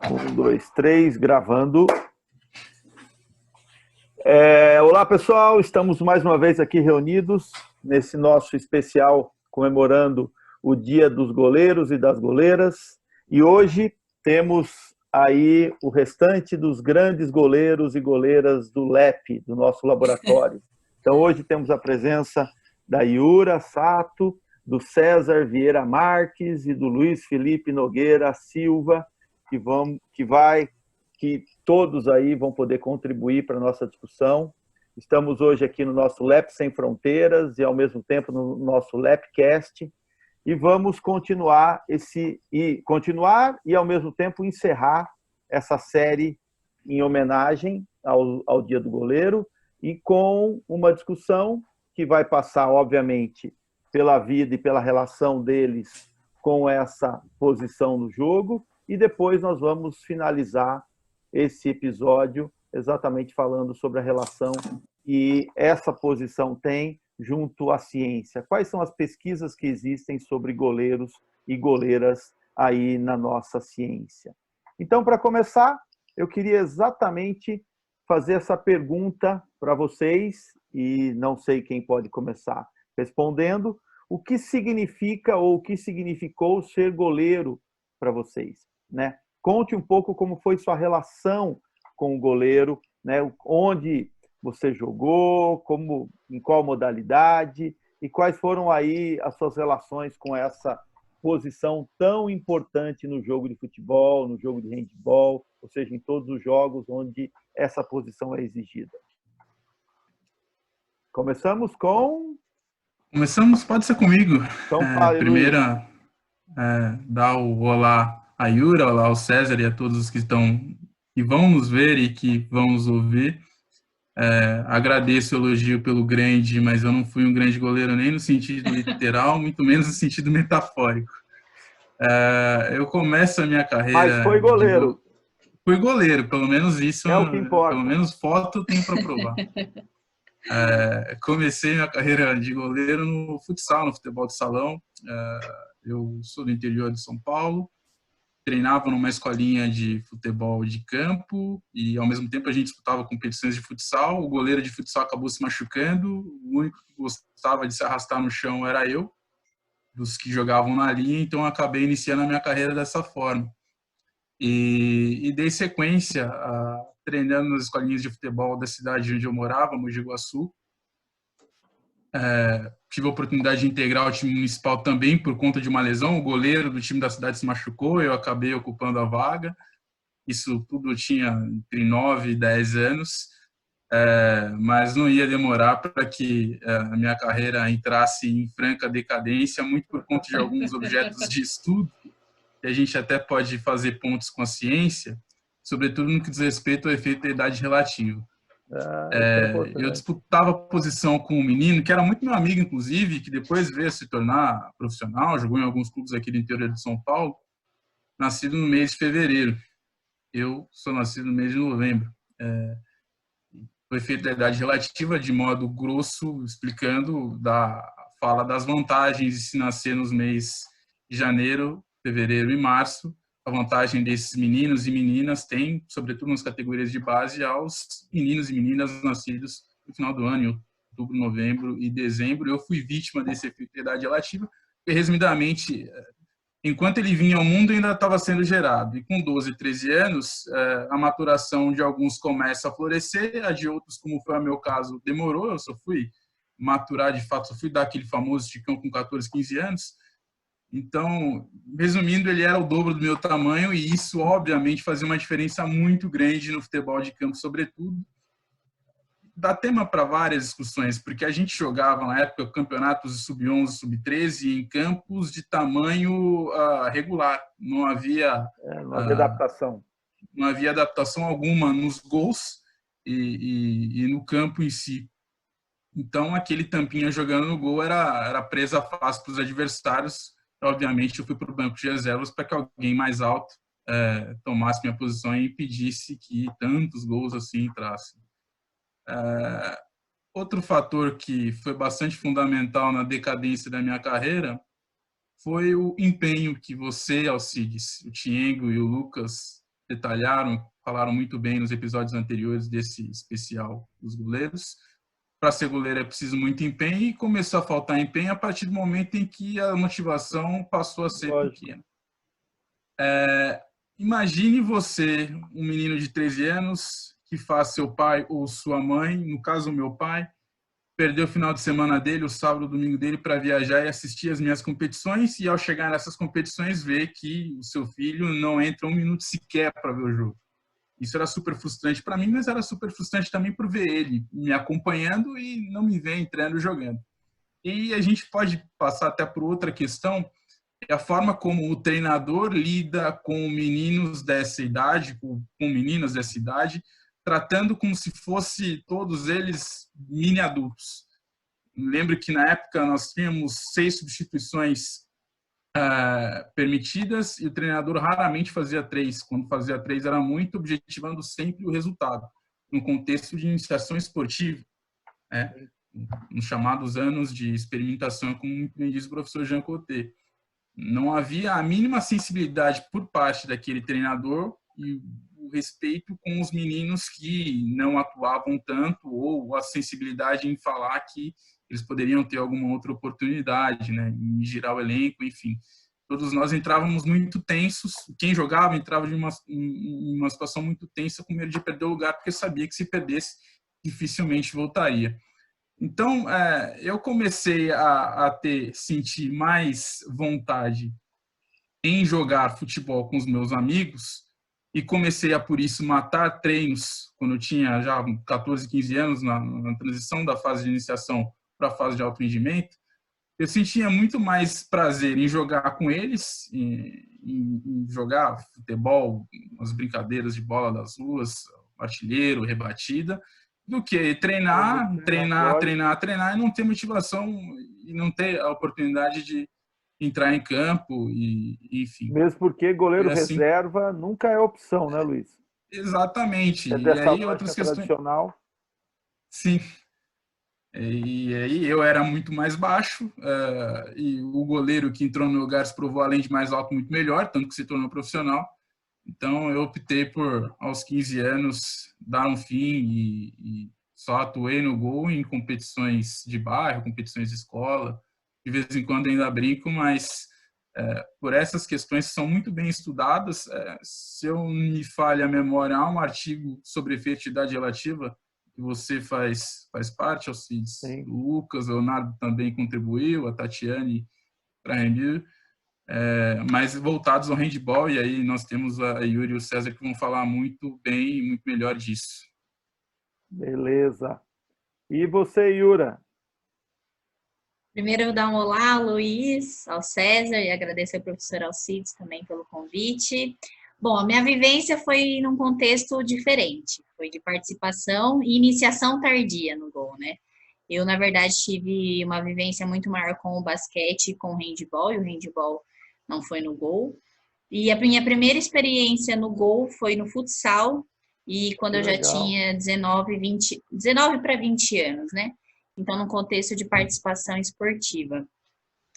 Um, dois, três, gravando. Olá, pessoal. Estamos mais uma vez aqui reunidos nesse nosso especial comemorando o Dia dos Goleiros e das Goleiras. E hoje temos aí o restante dos grandes goleiros e goleiras do LEP, do nosso laboratório. Então, hoje temos a presença da Yura Sato, do César Vieira Marques e do Luiz Felipe Nogueira Silva, que todos aí vão poder contribuir para a nossa discussão. Estamos hoje aqui no nosso LEP Sem Fronteiras e, ao mesmo tempo, no nosso LEPcast, e vamos continuar e, ao mesmo tempo, encerrar essa série em homenagem ao Dia do Goleiro e com uma discussão que vai passar, obviamente, pela vida e pela relação deles com essa posição no jogo, e depois nós vamos finalizar esse episódio exatamente falando sobre a relação que essa posição tem junto à ciência. Quais são as pesquisas que existem sobre goleiros e goleiras aí na nossa ciência? Então, para começar, eu queria exatamente fazer essa pergunta para vocês, e não sei quem pode começar respondendo. O que significa ou o que significou ser goleiro para vocês, né? Conte um pouco como foi sua relação com o goleiro, né? Onde você jogou, em qual modalidade e quais foram aí as suas relações com essa posição tão importante no jogo de futebol, no jogo de handebol, ou seja, em todos os jogos onde essa posição é exigida. Começamos, pode ser comigo. Então, fale, Primeiro, Luiz. dar o olá a Yura, olá ao César e a todos os que vão nos ver e que vão nos ouvir. Agradeço o elogio pelo grande, mas eu não fui um grande goleiro nem no sentido literal, muito menos no sentido metafórico. Eu começo a minha carreira... Mas foi goleiro. Fui goleiro, pelo menos isso, é o que importa. Pelo menos foto tem para provar. Comecei minha carreira de goleiro no futsal, no futebol de salão. Eu sou do interior de São Paulo, treinava numa escolinha de futebol de campo e, ao mesmo tempo, a gente disputava competições de futsal. O goleiro de futsal acabou se machucando, o único que gostava de se arrastar no chão era eu, dos que jogavam na linha, então acabei iniciando a minha carreira dessa forma. E dei sequência treinando nas escolinhas de futebol da cidade onde eu morava, Mogi Guaçu. Tive a oportunidade de integrar o time municipal também por conta de uma lesão. O goleiro do time da cidade se machucou, eu acabei ocupando a vaga. Isso tudo eu tinha entre 9 e 10 anos, mas não ia demorar para que a minha carreira entrasse em franca decadência, muito por conta de alguns objetos de estudo, que a gente até pode fazer pontos com a ciência, sobretudo no que diz respeito ao efeito da idade relativa. Eu disputava posição com um menino que era muito meu amigo, inclusive, que depois veio a se tornar profissional, jogou em alguns clubes aqui do interior de São Paulo, nascido no mês de fevereiro. Eu sou nascido no mês de novembro. O efeito da idade relativa, de modo grosso, explicando, fala das vantagens de se nascer nos meses de janeiro, fevereiro e março. A vantagem desses meninos e meninas tem, sobretudo nas categorias de base, aos meninos e meninas nascidos no final do ano, em outubro, novembro e dezembro. Eu fui vítima desse efeito de idade relativa, porque, resumidamente, enquanto ele vinha ao mundo, ainda estava sendo gerado. E com 12, 13 anos, a maturação de alguns começa a florescer, a de outros, como foi o meu caso, demorou. Eu só fui maturar, de fato, só fui dar aquele famoso ticão com 14, 15 anos. Então, resumindo, ele era o dobro do meu tamanho e isso, obviamente, fazia uma diferença muito grande no futebol de campo, sobretudo. Dá tema para várias discussões, porque a gente jogava, na época, campeonatos de sub-11, sub-13 em campos de tamanho regular. Não havia adaptação. Não havia adaptação alguma nos gols e no campo em si. Então, aquele tampinha jogando no gol era presa fácil para os adversários. Obviamente, eu fui para o banco de reservas para que alguém mais alto tomasse minha posição e impedisse que tantos gols assim entrassem. Outro fator que foi bastante fundamental na decadência da minha carreira foi o empenho que você, Alcides, o Tiengo e o Lucas detalharam, falaram muito bem nos episódios anteriores desse especial dos goleiros. Para ser goleiro é preciso muito empenho, e começou a faltar empenho a partir do momento em que a motivação passou a ser pequena. Imagine você, um menino de 13 anos, que faz seu pai ou sua mãe, no caso o meu pai, perdeu o final de semana dele, o sábado, o domingo dele, para viajar e assistir as minhas competições, e ao chegar nessas competições ver que o seu filho não entra um minuto sequer para ver o jogo. Isso era super frustrante para mim, mas era super frustrante também por ver ele me acompanhando e não me ver entrando e jogando. E a gente pode passar até por outra questão, é a forma como o treinador lida com meninos dessa idade, com meninas dessa idade, tratando como se fosse todos eles mini adultos. Lembro que na época nós tínhamos 6 substituições permitidas, e o treinador raramente fazia 3. Quando fazia 3 era muito, objetivando sempre o resultado, no contexto de iniciação esportiva, né? Nos chamados anos de experimentação, como me diz o professor Jean Coté. Não havia a mínima sensibilidade por parte daquele treinador e o respeito com os meninos que não atuavam tanto, ou a sensibilidade em falar que eles poderiam ter alguma outra oportunidade, né, em girar o elenco, enfim. Todos nós entrávamos muito tensos, quem jogava entrava em uma situação muito tensa, com medo de perder o lugar, porque sabia que se perdesse, dificilmente voltaria. Então, eu comecei a sentir mais vontade em jogar futebol com os meus amigos, e comecei a, por isso, matar treinos quando eu tinha já 14, 15 anos, na transição da fase de iniciação para a fase de alto rendimento. Eu sentia muito mais prazer em jogar com eles, em jogar futebol, as brincadeiras de bola das ruas, artilheiro, rebatida, do que treinar e não ter motivação e não ter a oportunidade de entrar em campo, e enfim. Mesmo porque goleiro assim, reserva nunca é opção, né, Luiz? Exatamente. É E dessa aí lógica outras questões. tradicional. Sim. E aí eu era muito mais baixo, e o goleiro que entrou no meu lugar se provou, além de mais alto, muito melhor, tanto que se tornou profissional. Então eu optei por, aos 15 anos, dar um fim, e só atuei no gol em competições de bairro, competições de escola. De vez em quando ainda brinco, mas por essas questões que são muito bem estudadas, se eu me falha a memória, há um artigo sobre efetividade relativa que você faz parte, Alcides. O Lucas, o Leonardo também contribuiu, a Tatiane Praemir, mas voltados ao handball, e aí nós temos a Yuri e o César que vão falar muito bem e muito melhor disso. Beleza. E você, Yura? Primeiro eu vou dar um olá, Luiz, ao César, e agradecer ao professor Alcides também pelo convite. Bom, a minha vivência foi num contexto diferente, foi de participação e iniciação tardia no gol, né? Eu, na verdade, tive uma vivência muito maior com o basquete e com o handball, e o handball não foi no gol. E a minha primeira experiência no gol foi no futsal, e quando eu já tinha 19 para 20 anos, né? Então, no contexto de participação esportiva.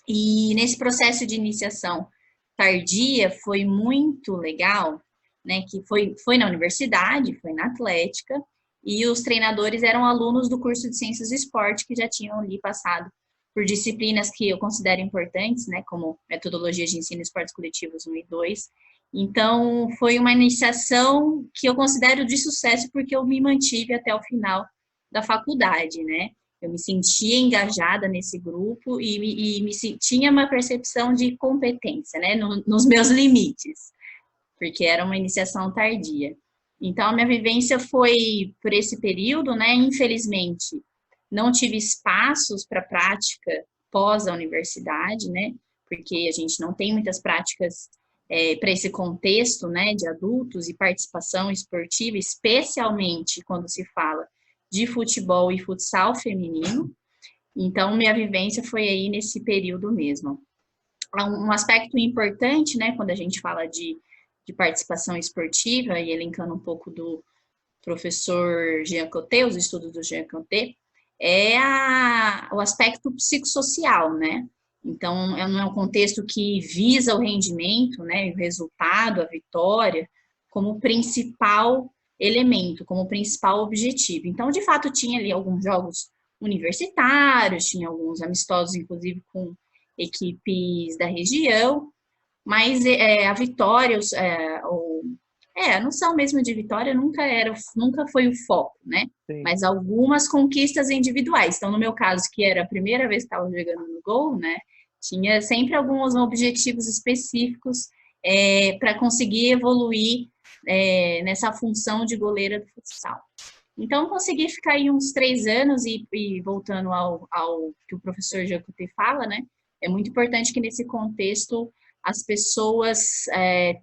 E nesse processo de iniciação tardia foi muito legal, né? Que foi na universidade, foi na Atlética, e os treinadores eram alunos do curso de Ciências do Esporte, que já tinham ali passado por disciplinas que eu considero importantes, né? Como metodologia de ensino e esportes coletivos 1 e 2. Então, foi uma iniciação que eu considero de sucesso, porque eu me mantive até o final da faculdade, né? Eu me sentia engajada nesse grupo e tinha uma percepção de competência, né, nos meus limites, porque era uma iniciação tardia. Então, a minha vivência foi por esse período, né, infelizmente, não tive espaços para prática pós a universidade, né, porque a gente não tem muitas práticas para esse contexto, né, de adultos e participação esportiva, especialmente quando se fala de futebol e futsal feminino. Então, minha vivência foi aí nesse período mesmo. Um aspecto importante, né, quando a gente fala de participação esportiva, e elencando um pouco do professor Jean Coté, os estudos do Jean Coté, é o aspecto psicossocial, né? Então, não é um contexto que visa o rendimento, né, o resultado, a vitória, como principal elemento, como principal objetivo. Então, de fato, tinha ali alguns jogos universitários, tinha alguns amistosos, inclusive com equipes da região, mas a vitória, a noção mesmo de vitória nunca foi o foco, né? Sim. Mas algumas conquistas individuais. Então, no meu caso, que era a primeira vez que estava jogando no Gol, né? Tinha sempre alguns objetivos específicos para conseguir evoluir nessa função de goleira do futsal. Então, consegui ficar aí uns 3 anos e voltando ao que o professor Jacute fala, né? É muito importante que nesse contexto as pessoas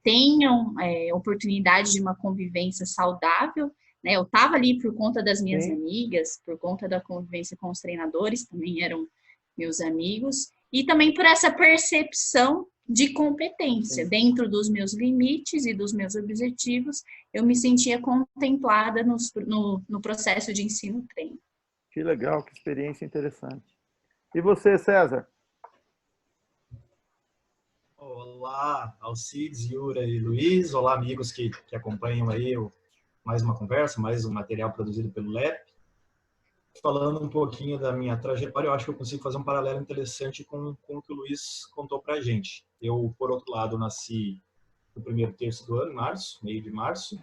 tenham oportunidade de uma convivência saudável, né? Eu estava ali por conta das minhas amigas, por conta da convivência com os treinadores, também eram meus amigos, e também por essa percepção de competência. Dentro dos meus limites e dos meus objetivos, eu me sentia contemplada no processo de ensino-treino. Que legal, que experiência interessante. E você, César? Olá, Alcides, Yura e Luiz. Olá, amigos que acompanham aí mais uma conversa, mais um material produzido pelo LEP. Falando um pouquinho da minha trajetória, eu acho que eu consigo fazer um paralelo interessante com o que o Luiz contou para a gente. Eu, por outro lado, nasci no primeiro terço do ano, março, meio de março,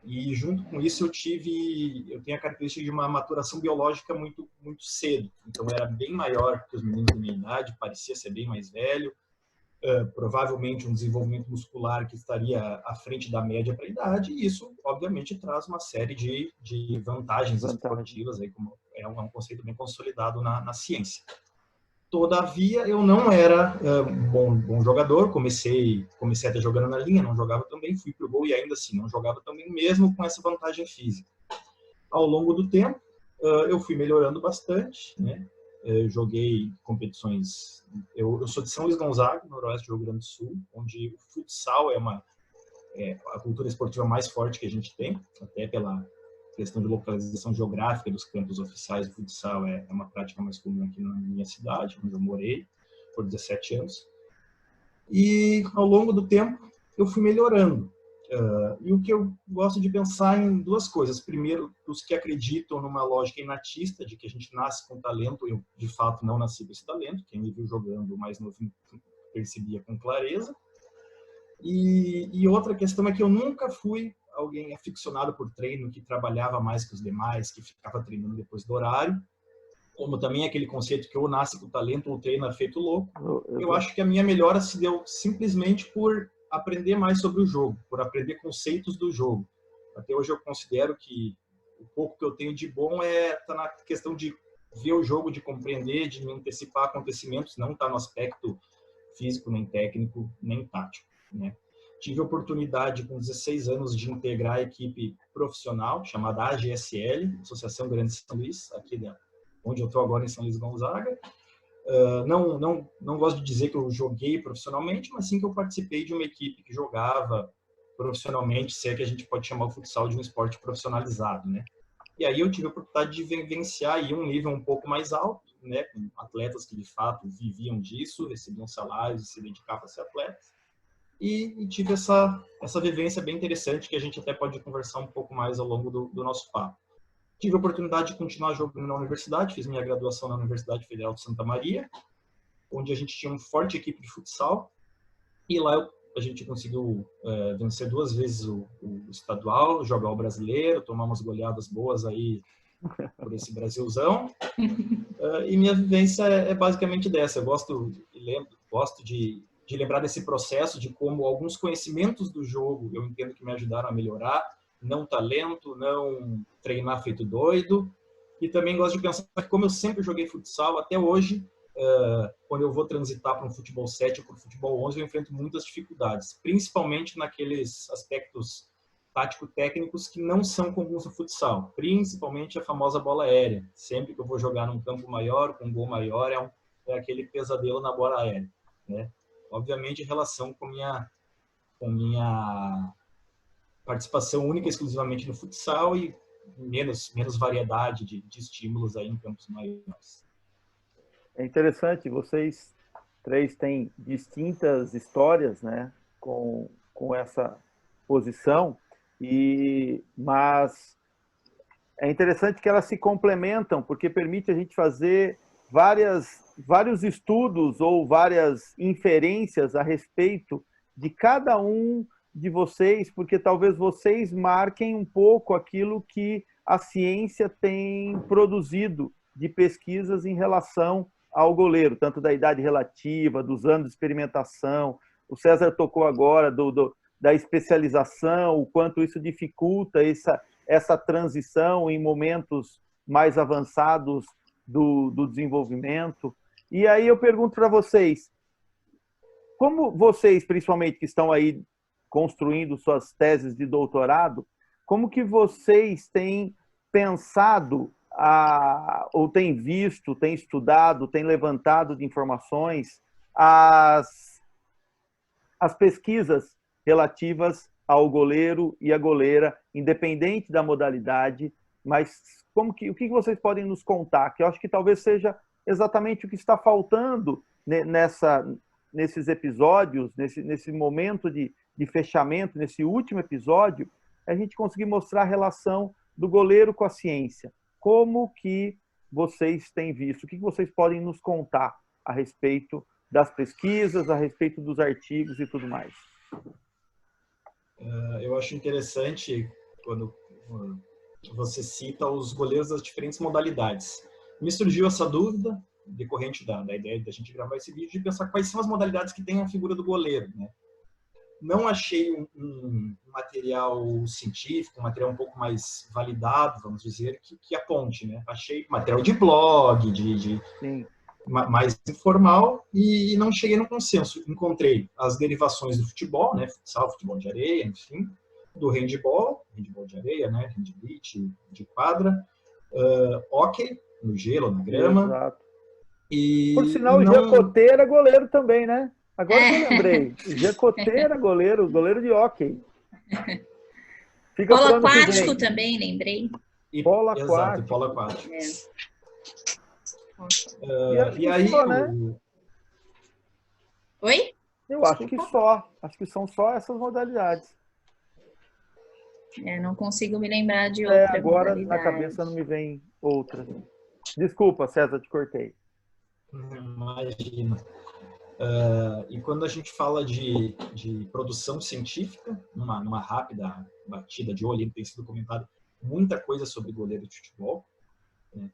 e junto com isso eu tenho a característica de uma maturação biológica muito, muito cedo. Então, eu era bem maior que os meninos da minha idade, parecia ser bem mais velho, provavelmente um desenvolvimento muscular que estaria à frente da média para a idade, e isso, obviamente, traz uma série de vantagens esportivas, aí, como é um conceito bem consolidado na ciência. Todavia, eu não era bom jogador, comecei até jogando na linha, não jogava tão bem, fui para o gol e ainda assim não jogava tão bem, mesmo com essa vantagem física. Ao longo do tempo, eu fui melhorando bastante, né? Joguei competições. Eu sou de São Luís Gonzaga, noroeste do Rio Grande do Sul, onde o futsal é a cultura esportiva mais forte que a gente tem, até pela questão de localização geográfica dos campos oficiais do futsal, é uma prática mais comum aqui na minha cidade, onde eu morei por 17 anos. E ao longo do tempo eu fui melhorando. E o que eu gosto de pensar em duas coisas. Primeiro, os que acreditam numa lógica inatista, de que a gente nasce com talento. Eu, de fato, não nasci com esse talento. Quem me viu jogando mais novinho percebia com clareza. E outra questão é que eu nunca fui alguém aficionado por treino, que trabalhava mais que os demais, que ficava treinando depois do horário. Como também aquele conceito que ou nasce com talento ou treina feito louco. Eu acho que a minha melhora se deu simplesmente por aprender mais sobre o jogo, por aprender conceitos do jogo. Até hoje eu considero que o pouco que eu tenho de bom tá na questão de ver o jogo, de compreender, de me antecipar acontecimentos, não está no aspecto físico, nem técnico, nem tático, né? Tive a oportunidade, com 16 anos, de integrar a equipe profissional, chamada AGSL, Associação Grande São Luís, aqui onde eu estou agora em São Luís Gonzaga. Não gosto de dizer que eu joguei profissionalmente, mas sim que eu participei de uma equipe que jogava profissionalmente, se é que a gente pode chamar o futsal de um esporte profissionalizado, né? E aí eu tive a oportunidade de vivenciar aí um nível um pouco mais alto, né, com atletas que de fato viviam disso, recebiam salários e se dedicavam a ser atletas. E tive essa vivência bem interessante que a gente até pode conversar um pouco mais ao longo do nosso papo. Tive a oportunidade de continuar jogando na universidade, fiz minha graduação na Universidade Federal de Santa Maria, onde a gente tinha uma forte equipe de futsal, e lá a gente conseguiu vencer 2 vezes o estadual, jogar o brasileiro, tomar umas goleadas boas aí por esse Brasilzão. E minha vivência é basicamente dessa. Eu gosto de lembrar desse processo, de como alguns conhecimentos do jogo eu entendo que me ajudaram a melhorar, não talento, não treinar feito doido. E também gosto de pensar que, como eu sempre joguei futsal, até hoje, quando eu vou transitar para um futebol 7 ou para um futebol 11, eu enfrento muitas dificuldades, principalmente naqueles aspectos tático-técnicos que não são comuns no futsal, principalmente a famosa bola aérea. Sempre que eu vou jogar num campo maior, com um gol maior, é aquele pesadelo na bola aérea, né? Obviamente, em relação com minha participação única e exclusivamente no futsal e menos variedade de estímulos aí em campos maiores. É interessante, vocês 3 têm distintas histórias, né, com posição, mas é interessante que elas se complementam, porque permite a gente fazer vários estudos ou várias inferências a respeito de cada um de vocês, porque talvez vocês marquem um pouco aquilo que a ciência tem produzido de pesquisas em relação ao goleiro, tanto da idade relativa, dos anos de experimentação. O César tocou agora da especialização, o quanto isso dificulta essa transição em momentos mais avançados do desenvolvimento. E aí eu pergunto para vocês, como vocês, principalmente que estão aí construindo suas teses de doutorado, como que vocês têm pensado, ou têm visto, têm estudado, têm levantado de informações as pesquisas relativas ao goleiro e à goleira, independente da modalidade, mas o que vocês podem nos contar? Que eu acho que talvez seja exatamente o que está faltando nesses episódios, nesse momento de fechamento, nesse último episódio, a gente conseguir mostrar a relação do goleiro com a ciência. Como que vocês têm visto? O que vocês podem nos contar a respeito das pesquisas, a respeito dos artigos e tudo mais? Eu acho interessante quando você cita os goleiros das diferentes modalidades. Me surgiu essa dúvida, decorrente da ideia da gente gravar esse vídeo, de pensar quais são as modalidades que tem a figura do goleiro, né? Não achei um material científico, um material um pouco mais validado, vamos dizer, que aponte, né? Achei material de blog, mais informal, e não cheguei no consenso. Encontrei as derivações do futebol, né? Futsal, futebol de areia, enfim, do handball de areia, né? Handball de quadra, hóquei, no gelo, na grama. Exato. Por sinal, o Jacotê era goleiro também, né? Agora que eu lembrei. O Jacotê era goleiro de hóquei. Polo aquático também, lembrei. Polo aquático. Exato, polo aquático. E aí... Só, né? Oi? Eu acho que só. Acho que são só essas modalidades. Não consigo me lembrar de outra agora modalidade. Na cabeça não me vem outra. Desculpa, César, te cortei. Imagina. E quando a gente fala de produção científica, numa rápida batida de olho, tem sido comentado muita coisa sobre goleiro de futebol, né?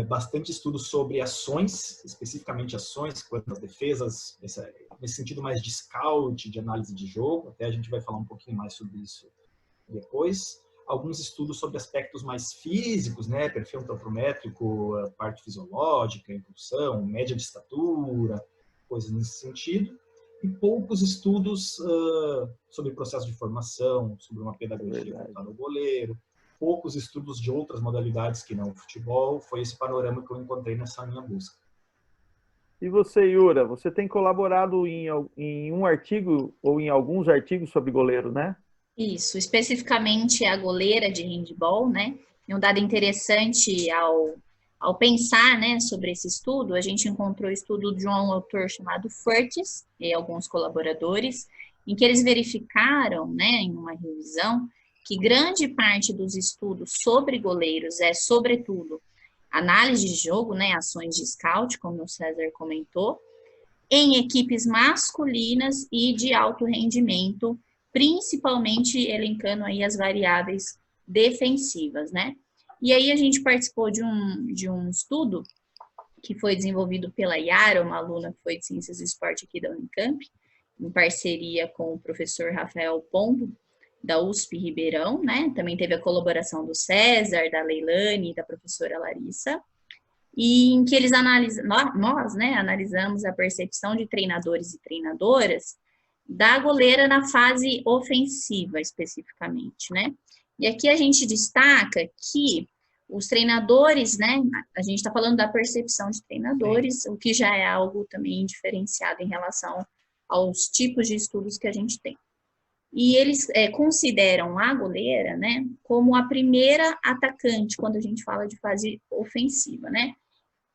Bastante estudo sobre ações, especificamente ações, quanto às defesas, nesse sentido mais de scout, de análise de jogo, até a gente vai falar um pouquinho mais sobre isso depois. Alguns estudos sobre aspectos mais físicos, né? Perfil antropométrico, parte fisiológica, impulsão, média de estatura, coisas nesse sentido. E poucos estudos sobre processo de formação, sobre uma pedagogia voltada ao goleiro, poucos estudos de outras modalidades que não o futebol. Foi esse panorama que eu encontrei nessa minha busca. E você, Yura, você tem colaborado em um artigo ou em alguns artigos sobre goleiro, né? Isso, especificamente a goleira de handball, né? E um dado interessante ao pensar, né, sobre esse estudo, a gente encontrou o estudo de um autor chamado Furtis e alguns colaboradores, em que eles verificaram, né, em uma revisão, que grande parte dos estudos sobre goleiros sobretudo, análise de jogo, né, ações de scout, como o César comentou, em equipes masculinas e de alto rendimento, principalmente elencando aí as variáveis defensivas, né? E aí a gente participou de um estudo que foi desenvolvido pela Yara, uma aluna que foi de Ciências do Esporte aqui da Unicamp, em parceria com o professor Rafael Pombo, da USP Ribeirão, né? Também teve a colaboração do César, da Leilane e da professora Larissa, e em que eles analisamos a percepção de treinadores e treinadoras da goleira na fase ofensiva, especificamente, né? E aqui a gente destaca que os treinadores, né? A gente está falando da percepção de treinadores, o que já é algo também diferenciado em relação aos tipos de estudos que a gente tem. E eles consideram a goleira, né, como a primeira atacante quando a gente fala de fase ofensiva, né?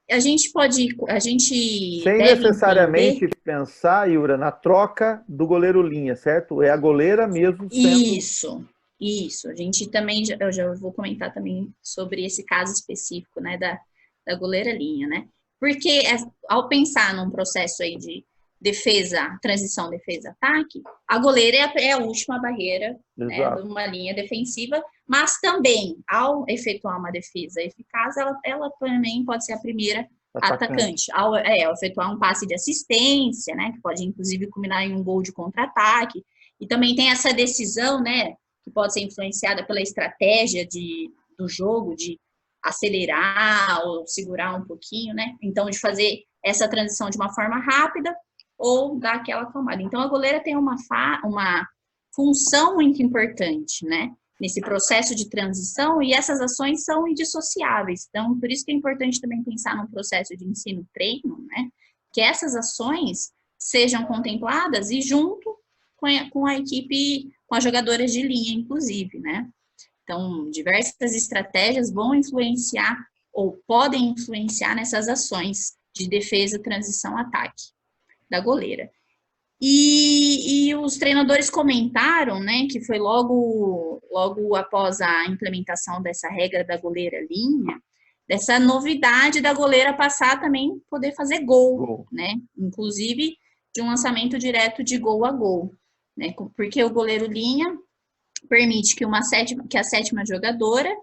a gente Sem deve necessariamente entender pensar, Yura, na troca do goleiro linha, certo? É a goleira mesmo sendo... isso. A gente também, eu já vou comentar também sobre esse caso específico, né, da goleira linha, né? Porque ao pensar num processo aí de defesa, transição defesa-ataque, a goleira é a última barreira, né, de uma linha defensiva, mas também, ao efetuar uma defesa eficaz, ela também pode ser a primeira atacante. Ao efetuar um passe de assistência, né, que pode inclusive culminar em um gol de contra-ataque, e também tem essa decisão, né, que pode ser influenciada pela estratégia do jogo, de acelerar ou segurar um pouquinho, né? Então, de fazer essa transição de uma forma rápida ou dar aquela acalmada. Então, a goleira tem uma função muito importante, né? Nesse processo de transição, e essas ações são indissociáveis. Então, por isso que é importante também pensar num processo de ensino-treino, né? Que essas ações sejam contempladas e junto com a equipe, com as jogadoras de linha, inclusive, né? Então, diversas estratégias vão influenciar ou podem influenciar nessas ações de defesa, transição, ataque da goleira. E os treinadores comentaram, né, que foi logo após a implementação dessa regra da goleira linha, dessa novidade da goleira passar também poder fazer gol, né? Inclusive de um lançamento direto de gol a gol, né? Porque o goleiro linha permite que a sétima jogadora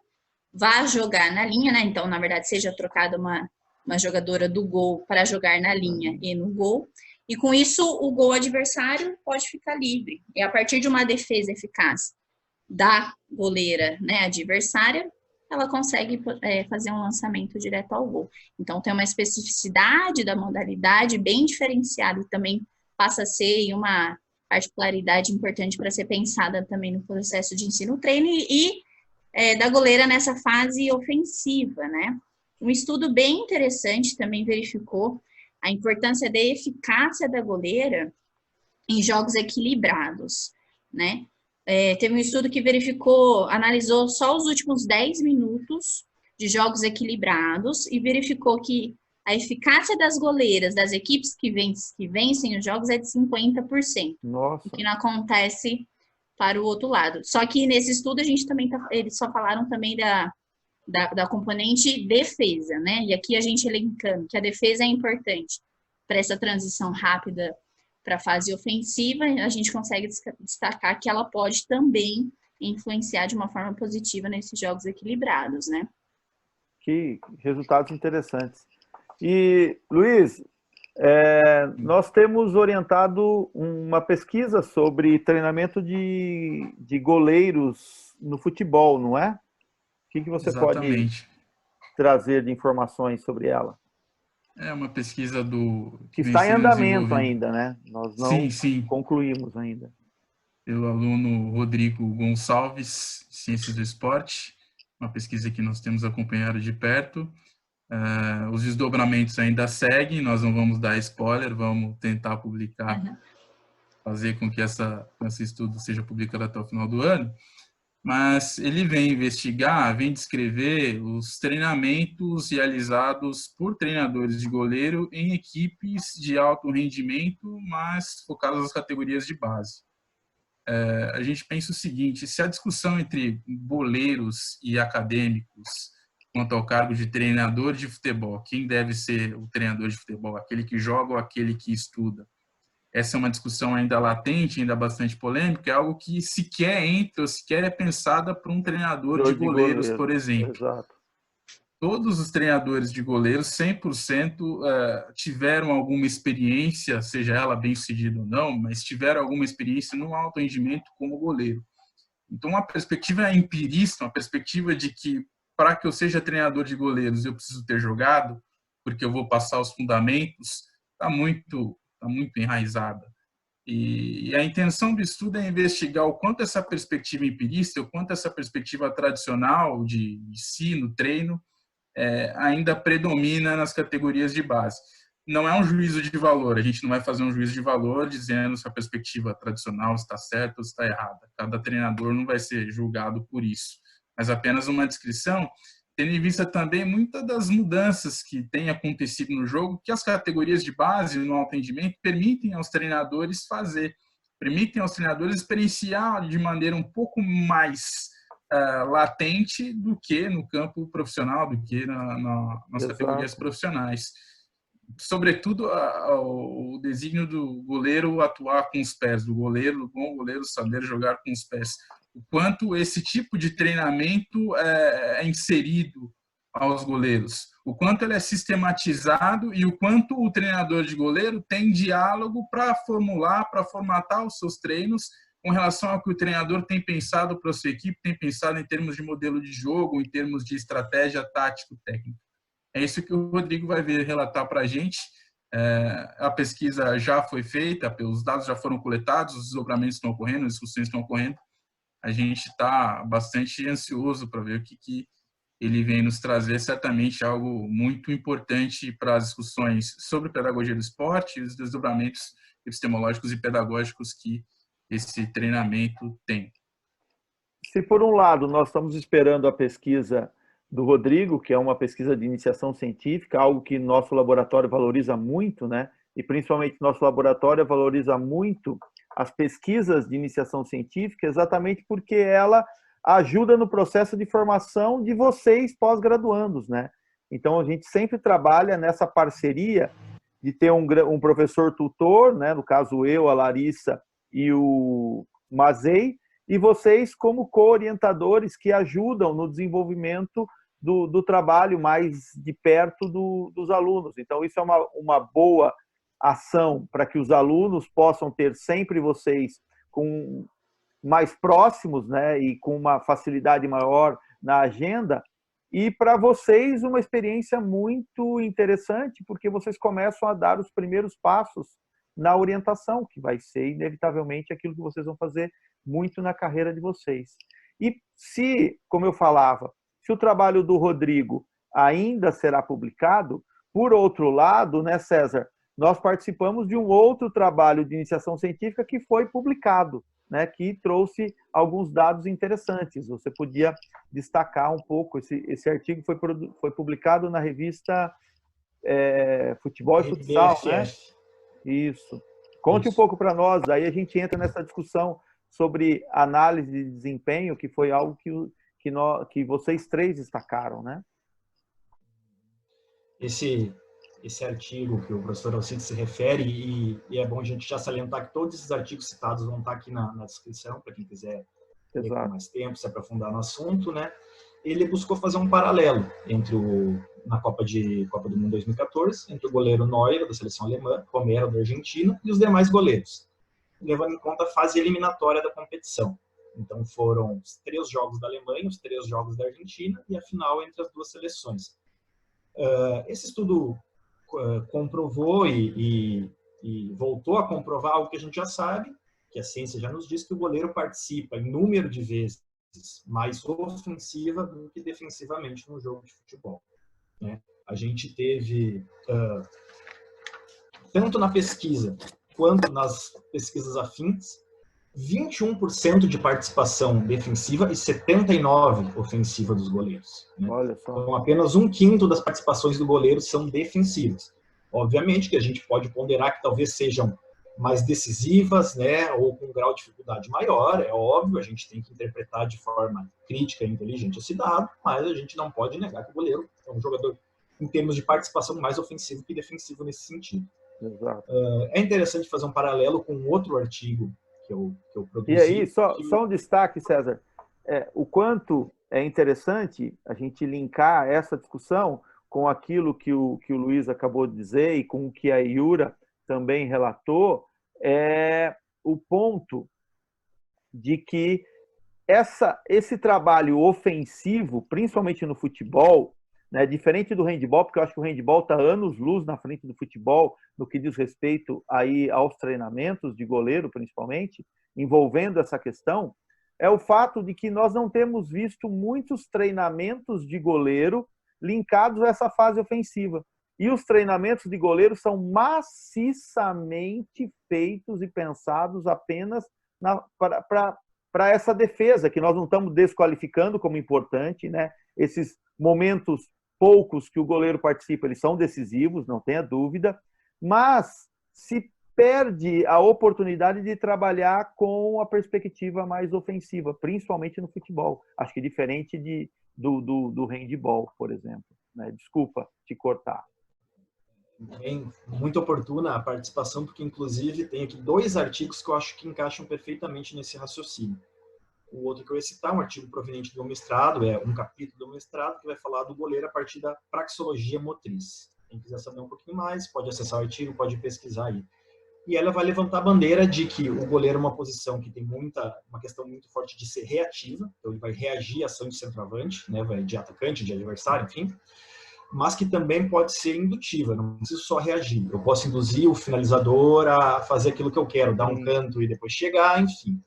vá jogar na linha, né? Então, na verdade, seja trocada uma jogadora do gol para jogar na linha e no gol. E com isso, o gol adversário pode ficar livre. E a partir de uma defesa eficaz da goleira, né, adversária, ela consegue fazer um lançamento direto ao gol. Então, tem uma especificidade da modalidade bem diferenciada e também passa a ser uma particularidade importante para ser pensada também no processo de ensino-treino e da goleira nessa fase ofensiva, né? Um estudo bem interessante também verificou a importância da eficácia da goleira em jogos equilibrados, né? Teve um estudo que analisou só os últimos 10 minutos de jogos equilibrados e verificou que a eficácia das goleiras das equipes que vencem os jogos é de 50%. Nossa. O que não acontece para o outro lado. Só que nesse estudo a gente também eles só falaram também da componente defesa, né? E aqui a gente elencando que a defesa é importante para essa transição rápida para a fase ofensiva, a gente consegue destacar que ela pode também influenciar de uma forma positiva nesses jogos equilibrados, né? Que resultados interessantes. E, Luiz, nós temos orientado uma pesquisa sobre treinamento de goleiros no futebol, não é? O que você Exatamente. pode trazer de informações sobre ela? É uma pesquisa que está em andamento ainda, né? Nós não concluímos ainda. Pelo aluno Rodrigo Gonçalves, Ciências do Esporte, uma pesquisa que nós temos acompanhado de perto. Os desdobramentos ainda seguem, nós não vamos dar spoiler, vamos tentar publicar, fazer com que esse estudo seja publicado até o final do ano. Mas ele vem investigar, vem descrever os treinamentos realizados por treinadores de goleiro em equipes de alto rendimento, mas focadas nas categorias de base. A gente pensa o seguinte: se a discussão entre goleiros e acadêmicos quanto ao cargo de treinador de futebol, quem deve ser o treinador de futebol, aquele que joga ou aquele que estuda, essa é uma discussão ainda latente, ainda bastante polêmica, é algo que sequer entra ou sequer é pensada para um treinador de goleiros, por exemplo. Exato. Todos os treinadores de goleiros, 100%, tiveram alguma experiência, seja ela bem-sucedida ou não, mas tiveram alguma experiência no alto rendimento como goleiro. Então, uma perspectiva empirista, uma perspectiva de que para que eu seja treinador de goleiros eu preciso ter jogado, porque eu vou passar os fundamentos, está muito enraizada. E a intenção do estudo é investigar o quanto essa perspectiva empirista, o quanto essa perspectiva tradicional de ensino, treino, ainda predomina nas categorias de base. Não é um juízo de valor, a gente não vai fazer um juízo de valor dizendo se a perspectiva tradicional está certa ou está errada. Cada treinador não vai ser julgado por isso, mas apenas uma descrição tendo em vista também muitas das mudanças que têm acontecido no jogo, que as categorias de base no alto rendimento permitem aos treinadores fazer, permitem aos treinadores experienciar de maneira um pouco mais latente do que no campo profissional, do que nas categorias profissionais. Sobretudo, o desígnio do goleiro atuar com os pés, do bom goleiro saber jogar com os pés. O quanto esse tipo de treinamento é inserido aos goleiros, o quanto ele é sistematizado e o quanto o treinador de goleiro tem diálogo para formatar os seus treinos com relação ao que o treinador tem pensado para a sua equipe, tem pensado em termos de modelo de jogo, em termos de estratégia tático-técnica. É isso que o Rodrigo vai vir relatar para a gente. A pesquisa já foi feita, os dados já foram coletados, os desdobramentos estão ocorrendo, as discussões estão ocorrendo. A gente está bastante ansioso para ver o que ele vem nos trazer. Certamente algo muito importante para as discussões sobre pedagogia do esporte e os desdobramentos epistemológicos e pedagógicos que esse treinamento tem. Se por um lado nós estamos esperando a pesquisa do Rodrigo, que é uma pesquisa de iniciação científica, algo que nosso laboratório valoriza muito, né? E principalmente nosso laboratório valoriza muito as pesquisas de iniciação científica, exatamente porque ela ajuda no processo de formação de vocês pós-graduandos, né? Então a gente sempre trabalha nessa parceria de ter um professor tutor, né? No caso eu, a Larissa e o Mazei, e vocês como co-orientadores que ajudam no desenvolvimento do trabalho mais de perto dos alunos. Então, isso é uma boa ação para que os alunos possam ter sempre vocês mais próximos, né, e com uma facilidade maior na agenda, e para vocês uma experiência muito interessante, porque vocês começam a dar os primeiros passos na orientação, que vai ser inevitavelmente aquilo que vocês vão fazer muito na carreira de vocês. E se, como eu falava, se o trabalho do Rodrigo ainda será publicado, por outro lado, né, César, nós participamos de um outro trabalho de iniciação científica que foi publicado, né, que trouxe alguns dados interessantes. Você podia destacar um pouco, esse artigo foi publicado na revista Futebol e Futsal, né? Isso. Conte um pouco para nós, aí a gente entra nessa discussão sobre análise de desempenho, que foi algo que vocês três destacaram, né? Esse artigo que o professor Alcides se refere, e é bom a gente já salientar que todos esses artigos citados vão estar aqui na descrição, para quem quiser ler com mais tempo, se aprofundar no assunto, né? Ele buscou fazer um paralelo na Copa do Mundo 2014, entre o goleiro Neuer, da seleção alemã, Romero, da Argentina, e os demais goleiros, levando em conta a fase eliminatória da competição. Então, foram os 3 jogos da Alemanha, os 3 jogos da Argentina, e a final entre as duas seleções. Esse estudo comprovou e voltou a comprovar algo que a gente já sabe, que a ciência já nos diz, que o goleiro participa em número de vezes mais ofensiva do que defensivamente no jogo de futebol, né? A gente teve, tanto na pesquisa quanto nas pesquisas afins, 21% de participação defensiva e 79% ofensiva dos goleiros, né? Olha só. Então, apenas 1/5 das participações do goleiro são defensivas. Obviamente que a gente pode ponderar que talvez sejam mais decisivas, né, ou com um grau de dificuldade maior, é óbvio, a gente tem que interpretar de forma crítica e inteligente esse dado, mas a gente não pode negar que o goleiro é um jogador, em termos de participação, mais ofensivo que defensivo nesse sentido. Exato. É interessante fazer um paralelo com outro artigo que eu produzi. E aí, só um destaque, César, o quanto é interessante a gente linkar essa discussão com aquilo que o Luiz acabou de dizer e com o que a Iura também relatou, é o ponto de que esse trabalho ofensivo, principalmente no futebol, né, diferente do handebol, porque eu acho que o handebol está anos-luz na frente do futebol no que diz respeito aí aos treinamentos de goleiro, principalmente, envolvendo essa questão, é o fato de que nós não temos visto muitos treinamentos de goleiro linkados a essa fase ofensiva. E os treinamentos de goleiro são maciçamente feitos e pensados apenas para para essa defesa, que nós não estamos desqualificando como importante, né? Esses momentos poucos que o goleiro participa, eles são decisivos, não tenha dúvida, mas se perde a oportunidade de trabalhar com a perspectiva mais ofensiva, principalmente no futebol. Acho que diferente do handball, por exemplo. Né? Desculpa te cortar. Bem, muito oportuna a participação, porque inclusive tem aqui 2 artigos que eu acho que encaixam perfeitamente nesse raciocínio. O outro que eu ia citar, um artigo proveniente do meu mestrado, é um capítulo do meu mestrado que vai falar do goleiro a partir da praxeologia motriz. Quem quiser saber um pouquinho mais, pode acessar o artigo, pode pesquisar aí. E ela vai levantar a bandeira de que o goleiro é uma posição que tem uma questão muito forte de ser reativa, então ele vai reagir à ação de centroavante, né, de atacante, de adversário, enfim, mas que também pode ser indutiva, não preciso só reagir. Eu posso induzir o finalizador a fazer aquilo que eu quero, dar um canto e depois chegar, enfim.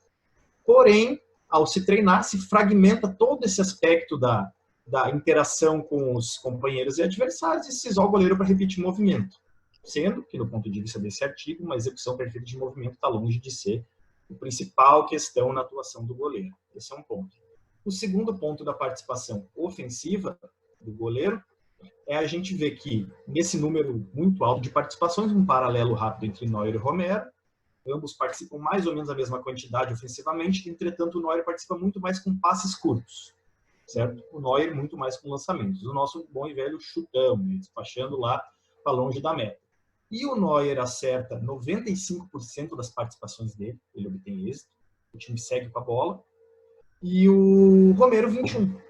Porém, ao se treinar, se fragmenta todo esse aspecto da interação com os companheiros e adversários e se isola o goleiro para repetir movimento. Sendo que, do ponto de vista desse artigo, uma execução perfeita de movimento está longe de ser a principal questão na atuação do goleiro. Esse é um ponto. O segundo ponto da participação ofensiva do goleiro é a gente ver que, nesse número muito alto de participações, um paralelo rápido entre Neuer e Romero, ambos participam mais ou menos a mesma quantidade ofensivamente, entretanto o Neuer participa muito mais com passes curtos, certo? O Neuer muito mais com lançamentos. O nosso bom e velho chutão, despachando lá para longe da meta. E o Neuer acerta 95% das participações dele, ele obtém êxito, o time segue com a bola, e o Romero 21%.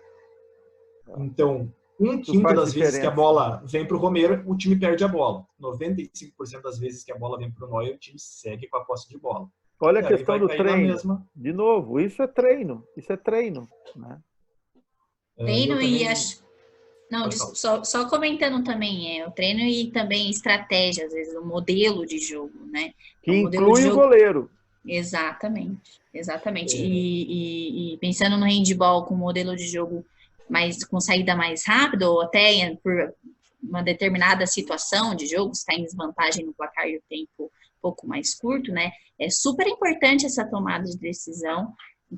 Então, 1/5 das vezes que a bola vem para o Romero, o time perde a bola. 95% das vezes que a bola vem para o Neuer, o time segue com a posse de bola. Olha a questão do treino. De novo, isso é treino. Isso é treino. Né? Treino e acho... Não, só comentando também, o treino e também estratégia, às vezes, o modelo de jogo, né? Que inclui o goleiro. Exatamente. E pensando no handball com modelo de jogo com saída mais rápida, ou até por uma determinada situação de jogo, está em desvantagem no placar e o tempo um pouco mais curto, né? É super importante essa tomada de decisão,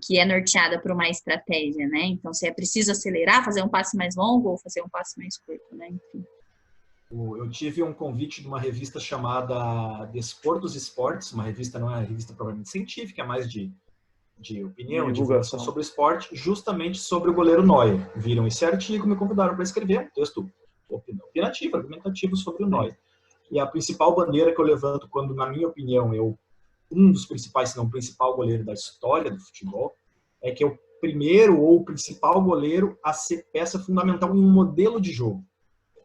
que é norteada por uma estratégia, né? Então, se é preciso acelerar, fazer um passe mais longo ou fazer um passe mais curto, né? Enfim. Eu tive um convite de uma revista chamada Desportos e Esportes, uma revista, não é uma revista provavelmente científica, é mais de opinião, divulgação sobre o esporte, justamente sobre o goleiro Neuer. Viram esse artigo, me convidaram para escrever um texto opinativo, argumentativo sobre o Neuer. E a principal bandeira que eu levanto quando, na minha opinião, um dos principais, se não o principal goleiro da história do futebol, é que é o primeiro ou o principal goleiro a ser peça fundamental em um modelo de jogo.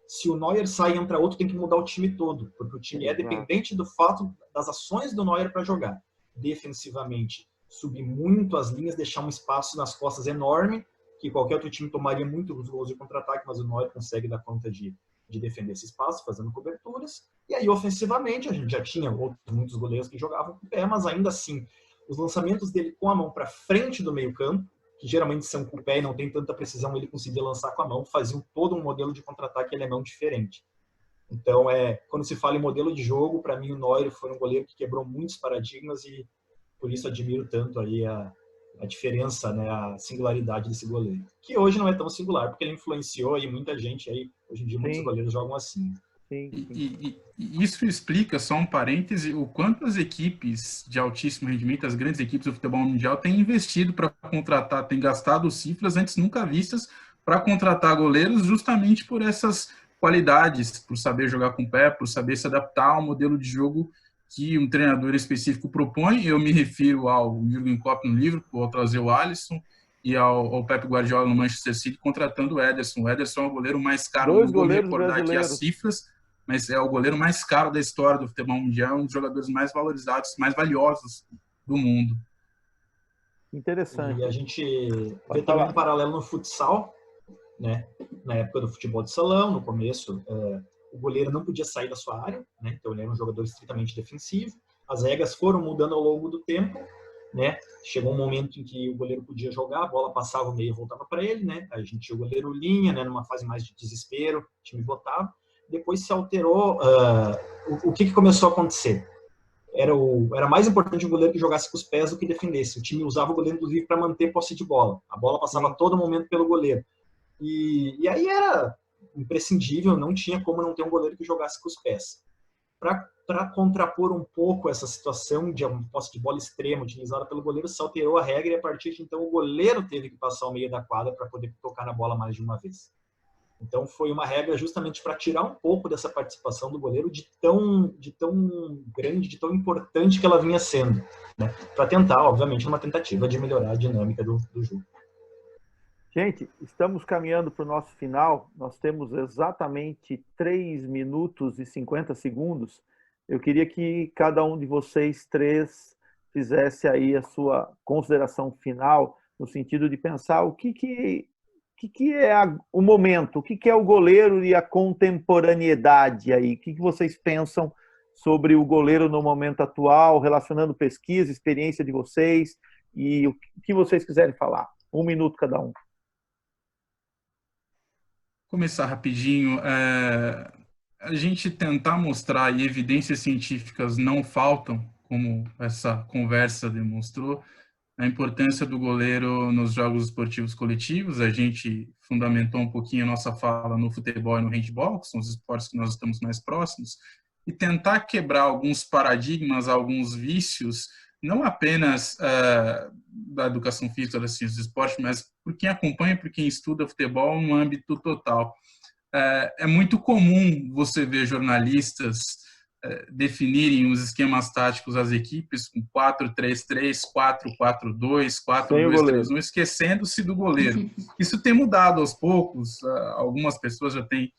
Se o Neuer sai e entra outro, tem que mudar o time todo, porque o time é dependente do fato das ações do Neuer para jogar. Defensivamente, subir muito as linhas, deixar um espaço nas costas enorme, que qualquer outro time tomaria muitos gols de contra-ataque, mas o Neuer consegue dar conta de defender esse espaço, fazendo coberturas. E aí, ofensivamente, a gente já tinha muitos goleiros que jogavam com o pé, mas ainda assim, os lançamentos dele com a mão para frente do meio-campo, que geralmente são com o pé e não tem tanta precisão, ele conseguia lançar com a mão, faziam todo um modelo de contra-ataque alemão diferente. Então, quando se fala em modelo de jogo, para mim o Neuer foi um goleiro que quebrou muitos paradigmas e por isso admiro tanto aí a diferença, né, a singularidade desse goleiro. Que hoje não é tão singular, porque ele influenciou aí muita gente aí. Hoje em dia muitos goleiros jogam assim. E isso explica, só um parêntese, o quanto as equipes de altíssimo rendimento, as grandes equipes do futebol mundial, têm investido para contratar, têm gastado cifras antes nunca vistas para contratar goleiros justamente por essas qualidades, por saber jogar com o pé, por saber se adaptar ao modelo de jogo que um treinador específico propõe. Eu me refiro ao Jürgen Klopp no Liverpool, ao trazer o Alisson, e ao Pep Guardiola no Manchester City, contratando o Ederson. O Ederson é o goleiro mais caro, não vou me recordar aqui as cifras, mas é o goleiro mais caro da história do futebol mundial, um dos jogadores mais valorizados, mais valiosos do mundo. Interessante. E a gente vê também um paralelo no futsal, né? Na época do futebol de salão, no começo, o goleiro não podia sair da sua área, né? Então ele era um jogador estritamente defensivo. As regras foram mudando ao longo do tempo, né? Chegou um momento em que o goleiro podia jogar, a bola passava o meio e voltava para ele, né? A gente tinha o goleiro linha, né? Numa fase mais de desespero, o time botava. Depois se alterou. O que começou a acontecer? era mais importante o goleiro que jogasse com os pés do que defendesse. O time usava o goleiro, inclusive, para manter posse de bola. A bola passava a todo momento pelo goleiro. E aí era imprescindível, não tinha como não ter um goleiro que jogasse com os pés. Para contrapor um pouco essa situação de uma posse de bola extrema utilizada pelo goleiro, se alterou a regra e a partir de então o goleiro teve que passar ao meio da quadra para poder tocar na bola mais de uma vez. Então foi uma regra justamente para tirar um pouco dessa participação do goleiro de tão grande, de tão importante que ela vinha sendo, né? Para tentar, obviamente, uma tentativa de melhorar a dinâmica do jogo. Gente, estamos caminhando para o nosso final. Nós temos exatamente 3 minutos e 50 segundos. Eu queria que cada um de vocês três fizesse aí a sua consideração final, no sentido de pensar o que é o momento, o que é o goleiro e a contemporaneidade aí. O que vocês pensam sobre o goleiro no momento atual, relacionando pesquisa, experiência de vocês e o que vocês quiserem falar. 1 minuto cada um. Começar rapidinho, a gente tentar mostrar, e evidências científicas não faltam, como essa conversa demonstrou, a importância do goleiro nos jogos esportivos coletivos. A gente fundamentou um pouquinho a nossa fala no futebol e no handebol, que são os esportes que nós estamos mais próximos, e tentar quebrar alguns paradigmas, alguns vícios, não apenas da educação física, das ciências do esporte, mas por quem acompanha, por quem estuda futebol no âmbito total. É muito comum você ver jornalistas definirem os esquemas táticos das equipes com 4-3-3, 4-4-2, 4-2-3-1, esquecendo-se do goleiro. Isso tem mudado aos poucos, algumas pessoas já têm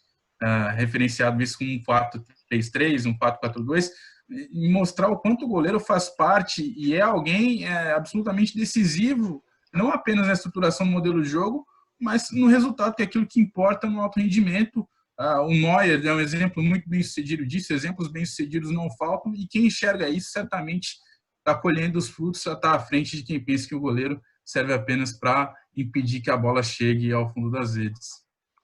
referenciado isso como um 4-3-3, um 4-4-2, e mostrar o quanto o goleiro faz parte e é alguém absolutamente decisivo, não apenas na estruturação do modelo de jogo, mas no resultado, que é aquilo que importa no alto rendimento. O Neuer é um exemplo muito bem sucedido disso, exemplos bem sucedidos não faltam, e quem enxerga isso certamente está colhendo os frutos, já está à frente de quem pensa que o goleiro serve apenas para impedir que a bola chegue ao fundo das redes.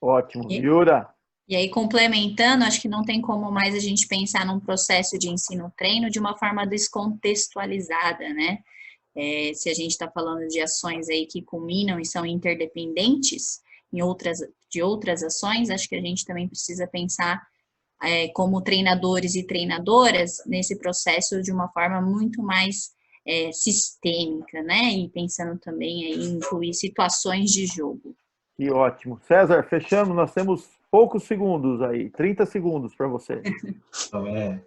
Ótimo. Yura? E aí, complementando, acho que não tem como mais a gente pensar num processo de ensino-treino de uma forma descontextualizada, né? Se a gente está falando de ações aí que culminam e são interdependentes de outras ações, acho que a gente também precisa pensar como treinadores e treinadoras nesse processo de uma forma muito mais sistêmica, né? E pensando também em incluir situações de jogo. Que ótimo. César, fechando, nós temos poucos segundos aí, 30 segundos para você. Então,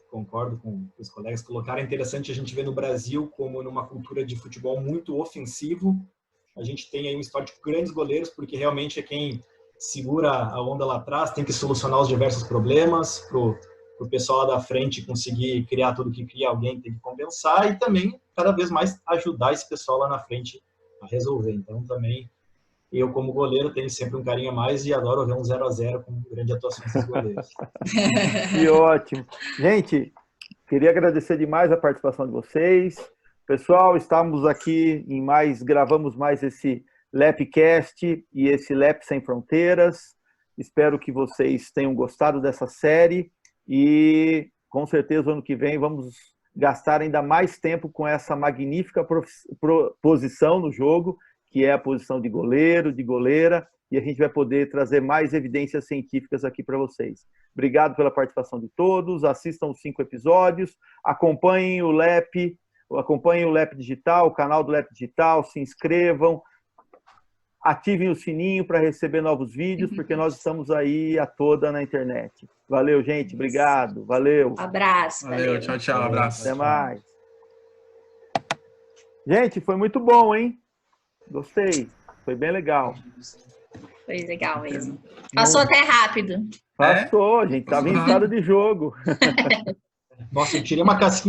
concordo com os colegas que colocaram. É interessante a gente ver no Brasil como numa cultura de futebol muito ofensivo, a gente tem aí um histórico de grandes goleiros, porque realmente é quem segura a onda lá atrás, tem que solucionar os diversos problemas, para o pessoal lá da frente conseguir criar tudo que cria, alguém tem que compensar e também, cada vez mais, ajudar esse pessoal lá na frente a resolver. Então, também, eu como goleiro tenho sempre um carinho a mais e adoro ver um 0-0 com grande atuação dos goleiros. Que ótimo. Gente, queria agradecer demais a participação de vocês. Pessoal, estamos aqui gravamos mais esse LEPcast e esse LEP Sem Fronteiras. Espero que vocês tenham gostado dessa série e com certeza ano que vem vamos gastar ainda mais tempo com essa magnífica posição no jogo, que é a posição de goleiro, de goleira, e a gente vai poder trazer mais evidências científicas aqui para vocês. Obrigado pela participação de todos, assistam os 5 episódios, acompanhem o LEP Digital, o canal do LEP Digital, se inscrevam, ativem o sininho para receber novos vídeos, porque nós estamos aí a toda na internet. Valeu, gente, obrigado, valeu. Abraço. Valeu, tchau, tchau, abraço. Até mais. Gente, foi muito bom, hein? Gostei, foi bem legal. Foi legal mesmo. Passou até rápido. Passou, gente, estava em estado de jogo. Nossa, eu tirei uma casquinha